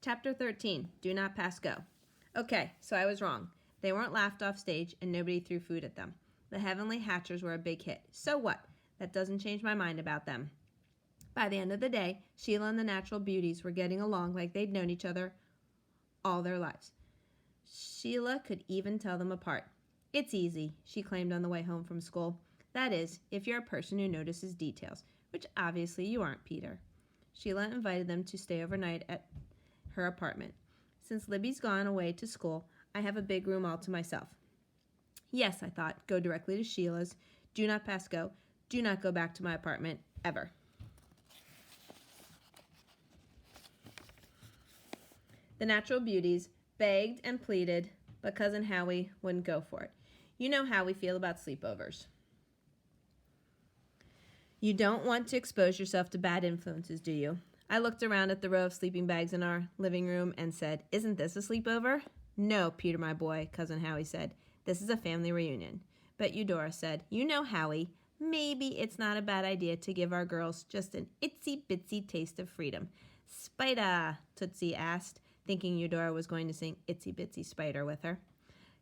Chapter 13, Do Not Pass Go. Okay, so I was wrong. They weren't laughed off stage and nobody threw food at them. The Heavenly Hatchers were a big hit. So what? That doesn't change my mind about them. By the end of the day, Sheila and the Natural Beauties were getting along like they'd known each other all their lives. Sheila could even tell them apart. It's easy, she claimed on the way home from school. That is, if you're a person who notices details, which obviously you aren't, Peter. Sheila invited them to stay overnight at her apartment. Since Libby's gone away to school, I have a big room all to myself. Yes, I thought, go directly to Sheila's. Do not pass go. Do not go back to my apartment, ever. The Natural Beauties begged and pleaded, but Cousin Howie wouldn't go for it. You know how we feel about sleepovers. You don't want to expose yourself to bad influences, do you? I looked around at the row of sleeping bags in our living room and said, Isn't this a sleepover? No, Peter, my boy, Cousin Howie said. This is a family reunion. But Eudora said, You know, Howie, maybe it's not a bad idea to give our girls just an itsy-bitsy taste of freedom. Spider, Tootsie asked, thinking Eudora was going to sing Itsy-Bitsy Spider with her.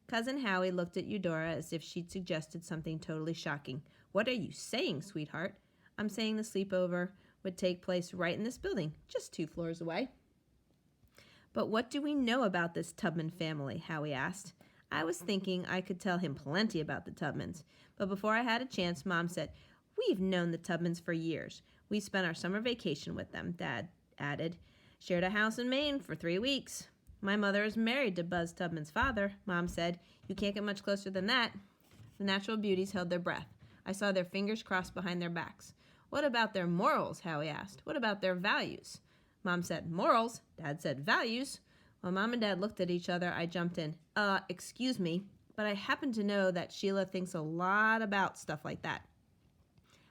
Cousin Howie looked at Eudora as if she'd suggested something totally shocking. What are you saying, sweetheart? I'm saying the sleepover would take place right in this building, just 2 floors away. But what do we know about this Tubman family? Howie asked. I was thinking I could tell him plenty about the Tubmans, but before I had a chance, Mom said, We've known the Tubmans for years. We spent our summer vacation with them, Dad added. Shared a house in Maine for 3 weeks. My mother is married to Buzz Tubman's father, Mom said. You can't get much closer than that. The Natural Beauties held their breath. I saw their fingers crossed behind their backs. What about their morals? Howie asked. What about their values? Mom said, morals. Dad said, values. When Mom and Dad looked at each other, I jumped in. Excuse me, but I happen to know that Sheila thinks a lot about stuff like that.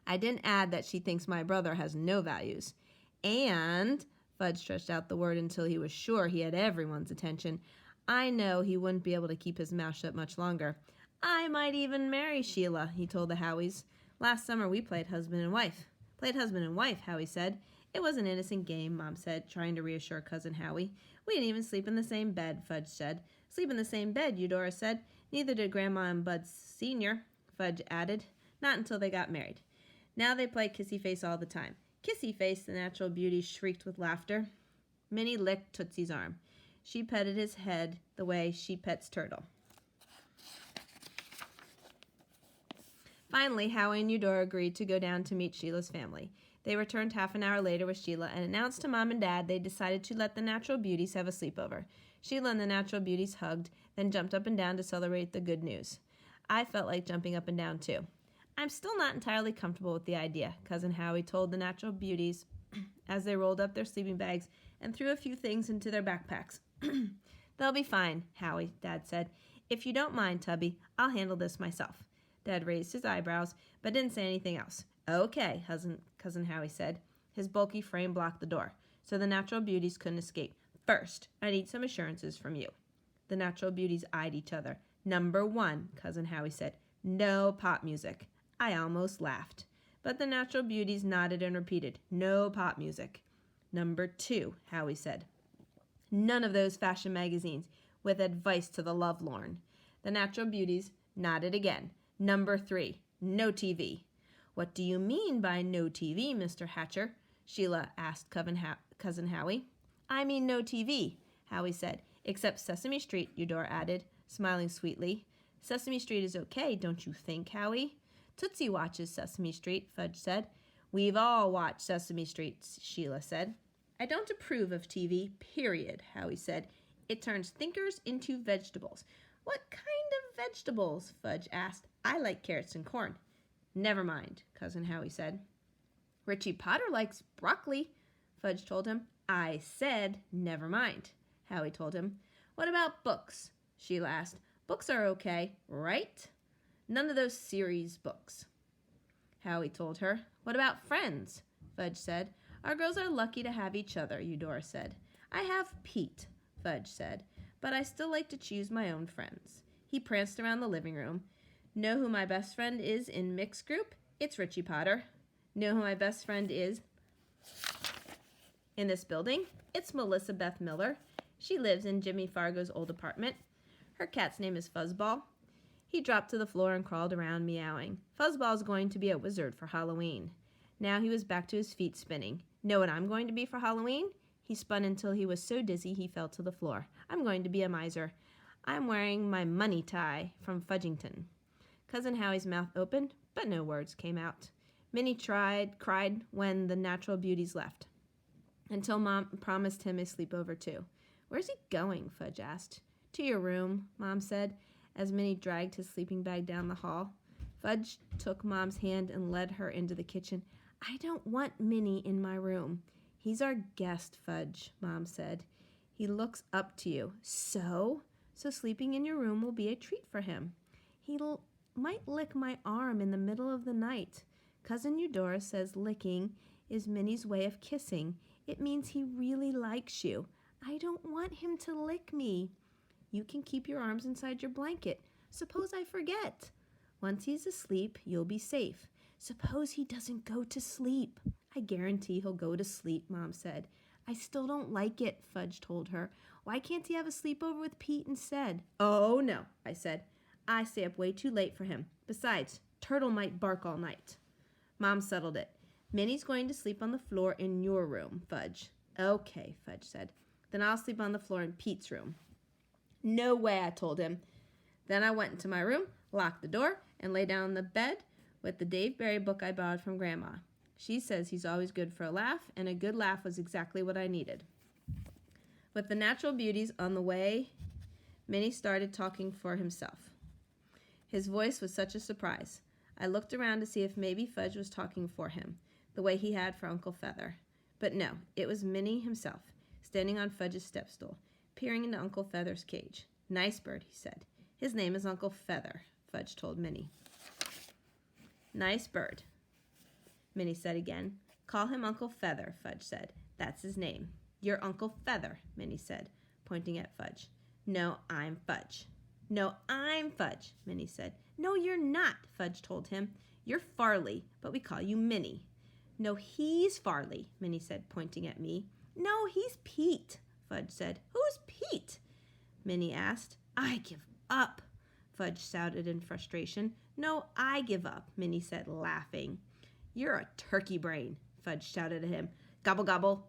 I didn't add that she thinks my brother has no values. And, Fudge stretched out the word until he was sure he had everyone's attention, I know he wouldn't be able to keep his mouth shut much longer. I might even marry Sheila, he told the Howies. Last summer we played husband and wife. Played husband and wife, Howie said. It was an innocent game, Mom said, trying to reassure Cousin Howie. We didn't even sleep in the same bed, Fudge said. Sleep in the same bed, Eudora said. Neither did Grandma and Bud Sr., Fudge added. Not until they got married. Now they play kissy face all the time. Kissy face, the Natural Beauty shrieked with laughter. Minnie licked Tootsie's arm. She petted his head the way she pets Turtle. Finally, Howie and Eudora agreed to go down to meet Sheila's family. They returned half an hour later with Sheila and announced to Mom and Dad they decided to let the Natural Beauties have a sleepover. Sheila and the Natural Beauties hugged, then jumped up and down to celebrate the good news. I felt like jumping up and down too. I'm still not entirely comfortable with the idea, Cousin Howie told the Natural Beauties as they rolled up their sleeping bags and threw a few things into their backpacks. They'll be fine, Howie, Dad said. If you don't mind, Tubby, I'll handle this myself. Dad raised his eyebrows, but didn't say anything else. Okay, Cousin Howie said. His bulky frame blocked the door, so the Natural Beauties couldn't escape. First, I need some assurances from you. The Natural Beauties eyed each other. Number 1, Cousin Howie said. No pop music. I almost laughed. But the Natural Beauties nodded and repeated, no pop music. Number 2, Howie said. None of those fashion magazines with advice to the lovelorn. The Natural Beauties nodded again. Number 3, no TV. What do you mean by no TV, Mr. Hatcher? Sheila asked Cousin Howie. I mean no TV, Howie said. Except Sesame Street, Eudora added, smiling sweetly. Sesame Street is okay, don't you think, Howie? Tootsie watches Sesame Street, Fudge said. We've all watched Sesame Street, Sheila said. I don't approve of TV, period, Howie said. It turns thinkers into vegetables. What kind of vegetables? Fudge asked. I like carrots and corn. Never mind, Cousin Howie said. Richie Potter likes broccoli, Fudge told him. I said never mind, Howie told him. What about books? Sheila asked. Books are okay, right? None of those series books, Howie told her. What about friends? Fudge said. Our girls are lucky to have each other, Eudora said. I have Pete, Fudge said, but I still like to choose my own friends. He pranced around the living room. Know who my best friend is in mixed group? It's Richie Potter. Know who my best friend is In this building, it's Melissa Beth Miller. She lives in Jimmy Fargo's old apartment. Her cat's name is Fuzzball. He dropped to the floor and crawled around, meowing. Fuzzball's going to be a wizard for Halloween. Now he was back to his feet, spinning. Know what I'm going to be for Halloween? He spun until he was so dizzy he fell to the floor. I'm going to be a miser. I'm wearing my money tie from Fudgington. Cousin Howie's mouth opened, but no words came out. Minnie cried when the natural beauties left, until Mom promised him a sleepover too. Where's he going? Fudge asked. To your room, Mom said, as Minnie dragged his sleeping bag down the hall. Fudge took Mom's hand and led her into the kitchen. I don't want Minnie in my room. He's our guest, Fudge, Mom said. He looks up to you. So sleeping in your room will be a treat for him. He might lick my arm in the middle of the night. Cousin Eudora says licking is Minnie's way of kissing. It means he really likes you. I don't want him to lick me. You can keep your arms inside your blanket. Suppose I forget. Once he's asleep, you'll be safe. Suppose he doesn't go to sleep. I guarantee he'll go to sleep, Mom said. I still don't like it, Fudge told her. Why can't he have a sleepover with Pete instead? Oh, no, I said. I stay up way too late for him. Besides, Turtle might bark all night. Mom settled it. Minnie's going to sleep on the floor in your room, Fudge. Okay, Fudge said. Then I'll sleep on the floor in Pete's room. No way, I told him. Then I went into my room, locked the door, and lay down on the bed with the Dave Barry book I borrowed from Grandma. She says he's always good for a laugh, and a good laugh was exactly what I needed. With the natural beauties on the way, Minnie started talking for himself. His voice was such a surprise. I looked around to see if maybe Fudge was talking for him, the way he had for Uncle Feather. But no, it was Minnie himself, standing on Fudge's stepstool, peering into Uncle Feather's cage. Nice bird, he said. His name is Uncle Feather, Fudge told Minnie. Nice bird, Minnie said again. Call him Uncle Feather, Fudge said. That's his name. You're Uncle Feather, Minnie said, pointing at Fudge. No, I'm Fudge. No, I'm Fudge, Minnie said. No, you're not, Fudge told him. You're Farley, but we call you Minnie. No, he's Farley, Minnie said, pointing at me. No, he's Pete, Fudge said. Who's Pete? Minnie asked. I give up, Fudge shouted in frustration. No, I give up, Minnie said, laughing. You're a turkey brain, Fudge shouted at him. Gobble, gobble,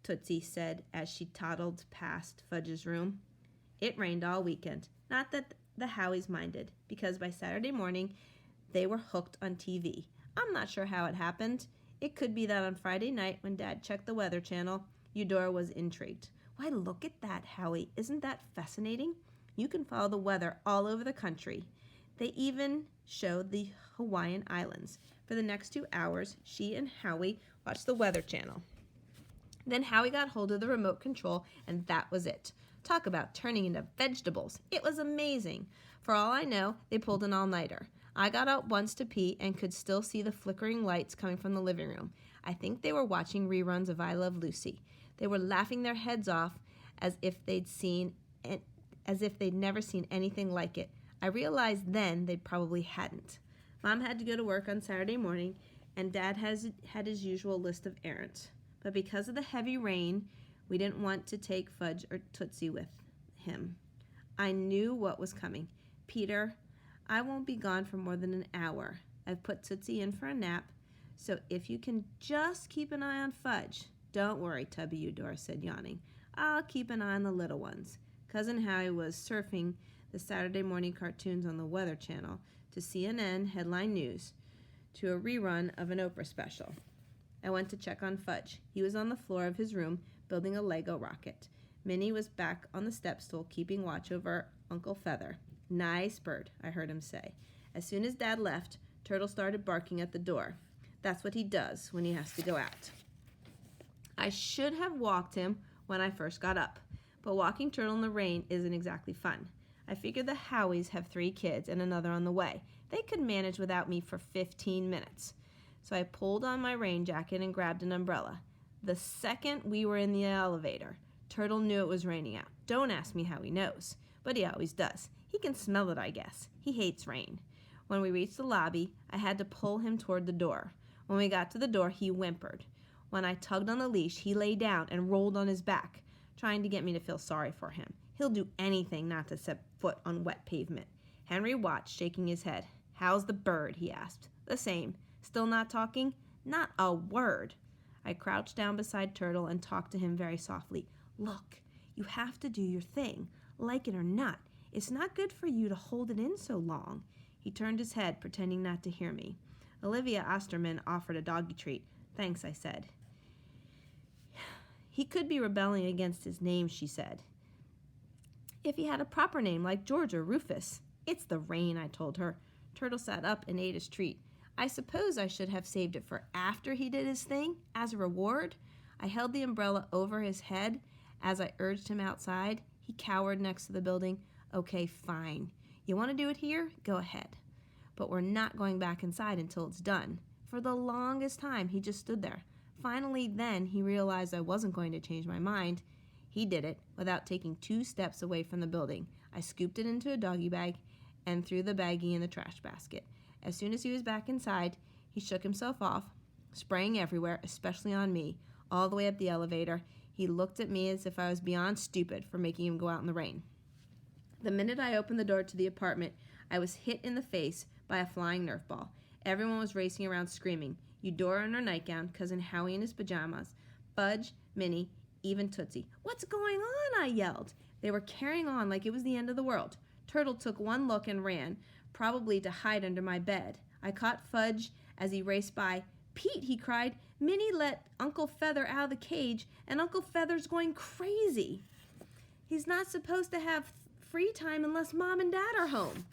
Tootsie said as she toddled past Fudge's room. It rained all weekend. Not that the Howies minded, because by Saturday morning, they were hooked on TV. I'm not sure how it happened. It could be that on Friday night, when Dad checked the Weather Channel, Eudora was intrigued. Why, look at that, Howie. Isn't that fascinating? You can follow the weather all over the country. They even showed the Hawaiian Islands. For the next 2 hours, she and Howie watched the Weather Channel. Then Howie got hold of the remote control, and that was it. Talk about turning into vegetables. It was amazing. For all I know, they pulled an all-nighter. I got out once to pee and could still see the flickering lights coming from the living room. I think they were watching reruns of I Love Lucy. They were laughing their heads off as if they'd never seen anything like it. I realized then they probably hadn't. Mom had to go to work on Saturday morning, and Dad had his usual list of errands. But because of the heavy rain, we didn't want to take Fudge or Tootsie with him. I knew what was coming. Peter, I won't be gone for more than an hour. I've put Tootsie in for a nap, so if you can just keep an eye on Fudge. Don't worry, Tubby, Eudora said, yawning. I'll keep an eye on the little ones. Cousin Howie was surfing the Saturday morning cartoons on the Weather Channel to CNN headline news to a rerun of an Oprah special. I went to check on Fudge. He was on the floor of his room building a Lego rocket. Minnie was back on the step stool keeping watch over Uncle Feather. Nice bird, I heard him say. As soon as Dad left, Turtle started barking at the door. That's what he does when he has to go out. I should have walked him when I first got up, but walking Turtle in the rain isn't exactly fun. I figured the Howies have 3 kids and another on the way. They could manage without me for 15 minutes. So I pulled on my rain jacket and grabbed an umbrella. The second we were in the elevator, Turtle knew it was raining out. Don't ask me how he knows, but he always does. He can smell it, I guess. He hates rain. When we reached the lobby, I had to pull him toward the door. When we got to the door, he whimpered. When I tugged on the leash, he lay down and rolled on his back, trying to get me to feel sorry for him. He'll do anything not to set foot on wet pavement. Henry watched, shaking his head. "How's the bird?" he asked. "The same. Still not talking?" "Not a word." I crouched down beside Turtle and talked to him very softly. "Look, you have to do your thing, like it or not. It's not good for you to hold it in so long." He turned his head, pretending not to hear me. Olivia Osterman offered a doggy treat. "Thanks," I said. "He could be rebelling against his name," she said. "If he had a proper name like George or Rufus." "It's the rain," I told her. Turtle sat up and ate his treat. I suppose I should have saved it for after he did his thing, as a reward. I held the umbrella over his head as I urged him outside. He cowered next to the building. "Okay, fine. You want to do it here? Go ahead. But we're not going back inside until it's done." For the longest time, he just stood there. Finally, then, he realized I wasn't going to change my mind. He did it without taking 2 steps away from the building. I scooped it into a doggy bag and threw the baggie in the trash basket. As soon as he was back inside, he shook himself off, spraying everywhere, especially on me, all the way up the elevator. He looked at me as if I was beyond stupid for making him go out in the rain. The minute I opened the door to the apartment, I was hit in the face by a flying Nerf ball. Everyone was racing around screaming. Eudora in her nightgown, Cousin Howie in his pajamas, Fudge, Minnie, even Tootsie. "What's going on?" I yelled. They were carrying on like it was the end of the world. Turtle took one look and ran, probably to hide under my bed. I caught Fudge as he raced by. "Pete," he cried, "Minnie let Uncle Feather out of the cage, and Uncle Feather's going crazy. He's not supposed to have free time unless Mom and Dad are home."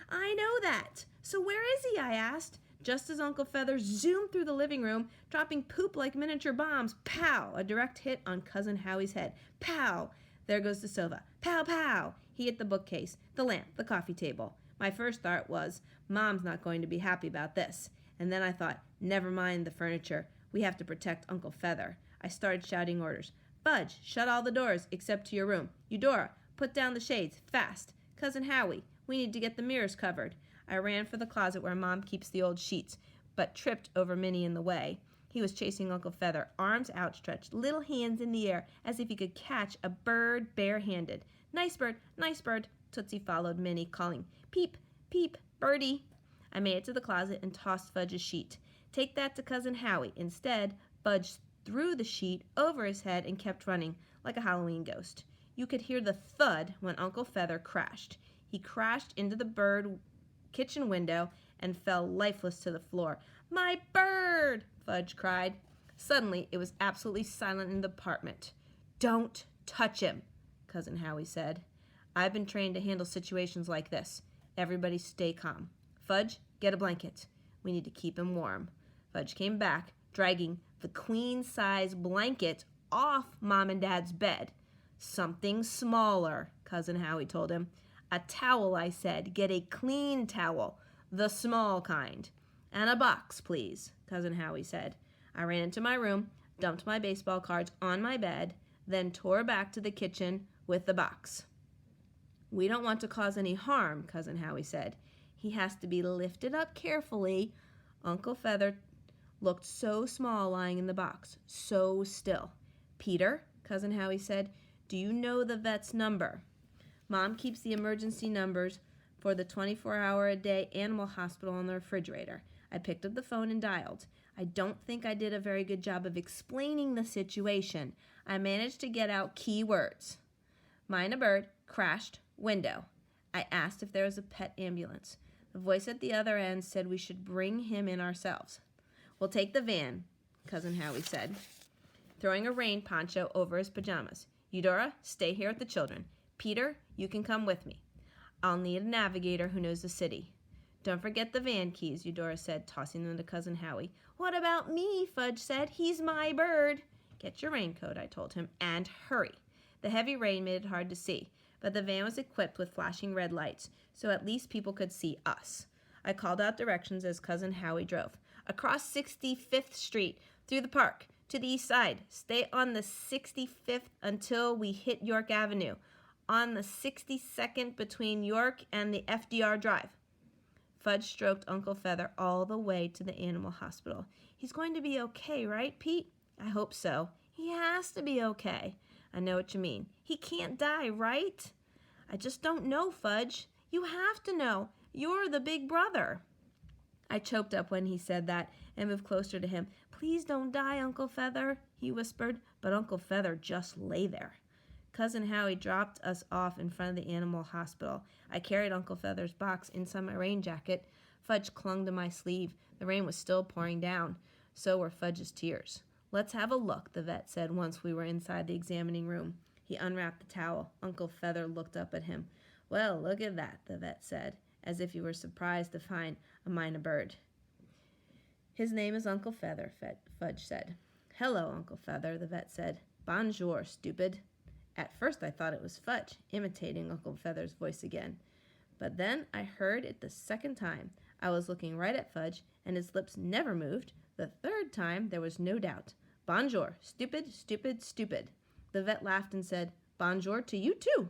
"I know that. So where is he?" I asked, just as Uncle Feather zoomed through the living room, dropping poop like miniature bombs. Pow! A direct hit on Cousin Howie's head. Pow! There goes the sofa. Pow, pow! He hit the bookcase, the lamp, the coffee table. My first thought was, Mom's not going to be happy about this. And then I thought, never mind the furniture. We have to protect Uncle Feather. I started shouting orders. "Fudge, shut all the doors except to your room. Eudora, put down the shades, fast. Cousin Howie, we need to get the mirrors covered." I ran for the closet where Mom keeps the old sheets, but tripped over Minnie in the way. He was chasing Uncle Feather, arms outstretched, little hands in the air, as if he could catch a bird barehanded. "Nice bird, nice bird." Tootsie followed Minnie, calling, "Peep, peep, birdie." I made it to the closet and tossed Fudge's sheet. "Take that to Cousin Howie." Instead, Fudge threw the sheet over his head and kept running, like a Halloween ghost. You could hear the thud when Uncle Feather crashed. He crashed into the bird kitchen window and fell lifeless to the floor. "My bird!" Fudge cried. Suddenly, it was absolutely silent in the apartment. "Don't touch him," Cousin Howie said. "I've been trained to handle situations like this. Everybody stay calm. Fudge, get a blanket. We need to keep him warm." Fudge came back, dragging the queen-size blanket off Mom and Dad's bed. "Something smaller," Cousin Howie told him. "A towel," I said. "Get a clean towel, the small kind." "And a box, please," Cousin Howie said. I ran into my room, dumped my baseball cards on my bed, then tore back to the kitchen with the box. "We don't want to cause any harm," Cousin Howie said. "He has to be lifted up carefully." Uncle Feather looked so small lying in the box, so still. "Peter," Cousin Howie said, "do you know the vet's number?" Mom keeps the emergency numbers for the 24-hour-a-day animal hospital on the refrigerator. I picked up the phone and dialed. I don't think I did a very good job of explaining the situation. I managed to get out key words. "Mine a bird, crashed, window." I asked if there was a pet ambulance. The voice at the other end said we should bring him in ourselves. "We'll take the van," Cousin Howie said, throwing a rain poncho over his pajamas. "Eudora, stay here with the children. Peter, you can come with me. I'll need a navigator who knows the city." "Don't forget the van keys," Eudora said, tossing them to Cousin Howie. "What about me?" Fudge said. "He's my bird." "Get your raincoat," I told him, "and hurry." The heavy rain made it hard to see, but the van was equipped with flashing red lights, so at least people could see us. I called out directions as Cousin Howie drove. "Across 65th Street, through the park, to the east side. Stay on the 65th until we hit York Avenue. On the 62nd between York and the FDR Drive." Fudge stroked Uncle Feather all the way to the animal hospital. He's going to be okay, right, Pete? I hope so. He has to be okay. I know what you mean. He can't die, right? I just don't know, Fudge. You have to know. You're the big brother. I choked up when he said that and moved closer to him. Please don't die, Uncle Feather, he whispered, but Uncle Feather just lay there. Cousin Howie dropped us off in front of the animal hospital. I carried Uncle Feather's box inside my rain jacket. Fudge clung to my sleeve. The rain was still pouring down. So were Fudge's tears. Let's have a look, the vet said once we were inside the examining room. He unwrapped the towel. Uncle Feather looked up at him. Well, look at that, the vet said, as if he were surprised to find a minor bird. His name is Uncle Feather, Fudge said. Hello, Uncle Feather, the vet said. Bonjour, stupid. At first I thought it was Fudge, imitating Uncle Feather's voice again. But then I heard it the second time. I was looking right at Fudge, and his lips never moved. The third time there was no doubt. Bonjour, stupid, stupid, stupid. The vet laughed and said, Bonjour to you too.